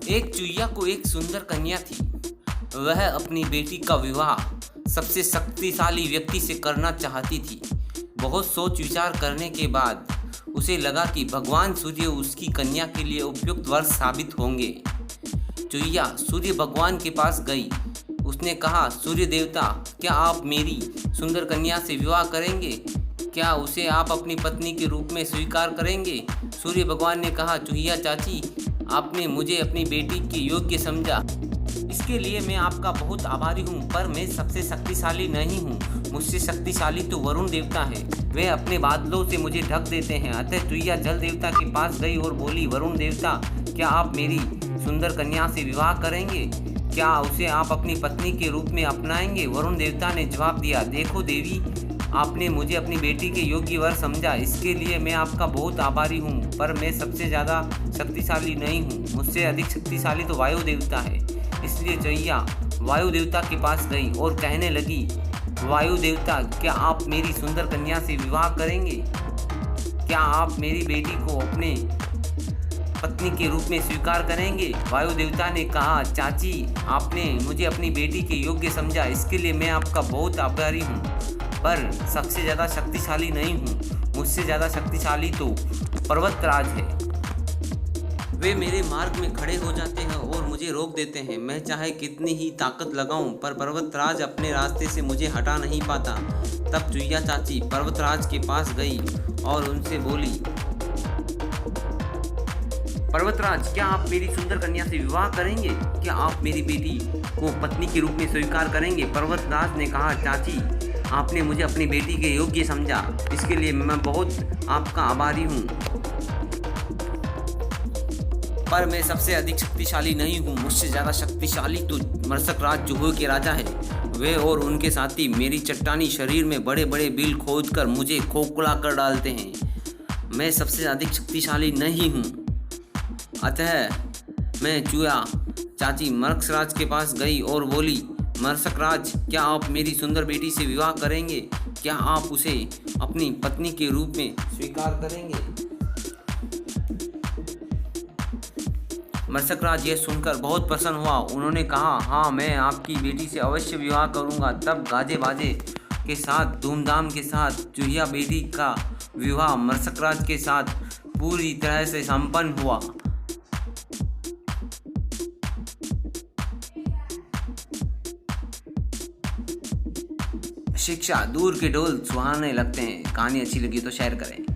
एक चुईया को एक सुंदर कन्या थी। वह अपनी बेटी का विवाह सबसे शक्तिशाली व्यक्ति से करना चाहती थी। बहुत सोच विचार करने के बाद उसे लगा कि भगवान सूर्य उसकी कन्या के लिए उपयुक्त वर साबित होंगे। चुईया सूर्य भगवान के पास गई। उसने कहा, सूर्य देवता, क्या आप मेरी सुंदर कन्या से विवाह करेंगे? क्या उसे आप अपनी पत्नी के रूप में स्वीकार करेंगे? सूर्य भगवान ने कहा, चुईया चाची, आपने मुझे अपनी बेटी के योग्य समझा, इसके लिए मैं आपका बहुत आभारी हूँ, पर मैं सबसे शक्तिशाली नहीं हूँ। मुझसे शक्तिशाली तो वरुण देवता है। वे अपने बादलों से मुझे ढक देते हैं। अतः चुईया जल देवता के पास गई और बोली, वरुण देवता, क्या आप मेरी सुंदर कन्या से विवाह करेंगे? क्या उसे आप अपनी पत्नी के रूप में अपनाएंगे? वरुण देवता ने जवाब दिया, देखो देवी, आपने मुझे अपनी बेटी के योग्य वर समझा, इसके लिए मैं आपका बहुत आभारी हूँ, पर मैं सबसे ज़्यादा शक्तिशाली नहीं हूँ। मुझसे अधिक शक्तिशाली तो वायु देवता है। इसलिए चुईया वायु देवता के पास गई और कहने लगी, वायु देवता, क्या आप मेरी सुंदर कन्या से विवाह करेंगे? क्या आप मेरी बेटी को अपने पत्नी के रूप में स्वीकार करेंगे? वायु देवता ने कहा, चाची, आपने मुझे अपनी बेटी के योग्य समझा, इसके लिए मैं आपका बहुत आभारी हूँ, पर सबसे ज़्यादा शक्तिशाली नहीं हूँ। मुझसे ज़्यादा शक्तिशाली तो पर्वतराज है। वे मेरे मार्ग में खड़े हो जाते हैं और मुझे रोक देते हैं। मैं चाहे कितनी ही ताकत लगाऊं, पर पर्वतराज अपने रास्ते से मुझे हटा नहीं पाता। तब चुईया चाची पर्वतराज के पास गई और उनसे बोली, पर्वतराज, क्या आप मेरी सुंदर कन्या से विवाह करेंगे? क्या आप मेरी बेटी को पत्नी के रूप में स्वीकार करेंगे? पर्वतराज ने कहा, चाची, आपने मुझे अपनी बेटी के योग्य समझा, इसके लिए मैं बहुत आपका आभारी हूँ, पर मैं सबसे अधिक शक्तिशाली नहीं हूँ। मुझसे ज़्यादा शक्तिशाली तो मर्सकराज जुहू के राजा हैं। वे और उनके साथी मेरी चट्टानी शरीर में बड़े बड़े बिल खोदकर मुझे खोखला कर डालते हैं। मैं सबसे अधिक शक्तिशाली नहीं हूँ। अतः मैं चुईया चाची मर्सकराज के पास गई और बोली, मर्सकराज, क्या आप मेरी सुंदर बेटी से विवाह करेंगे? क्या आप उसे अपनी पत्नी के रूप में स्वीकार करेंगे? मर्सकराज यह सुनकर बहुत प्रसन्न हुआ। उन्होंने कहा, हाँ, मैं आपकी बेटी से अवश्य विवाह करूंगा। तब गाजे बाजे के साथ, धूमधाम के साथ चुईया बेटी का विवाह मर्सकराज के साथ पूरी तरह से संपन्न हुआ। शिक्षा, दूर के ढोल सुहाने लगते हैं। कहानी अच्छी लगी तो शेयर करें।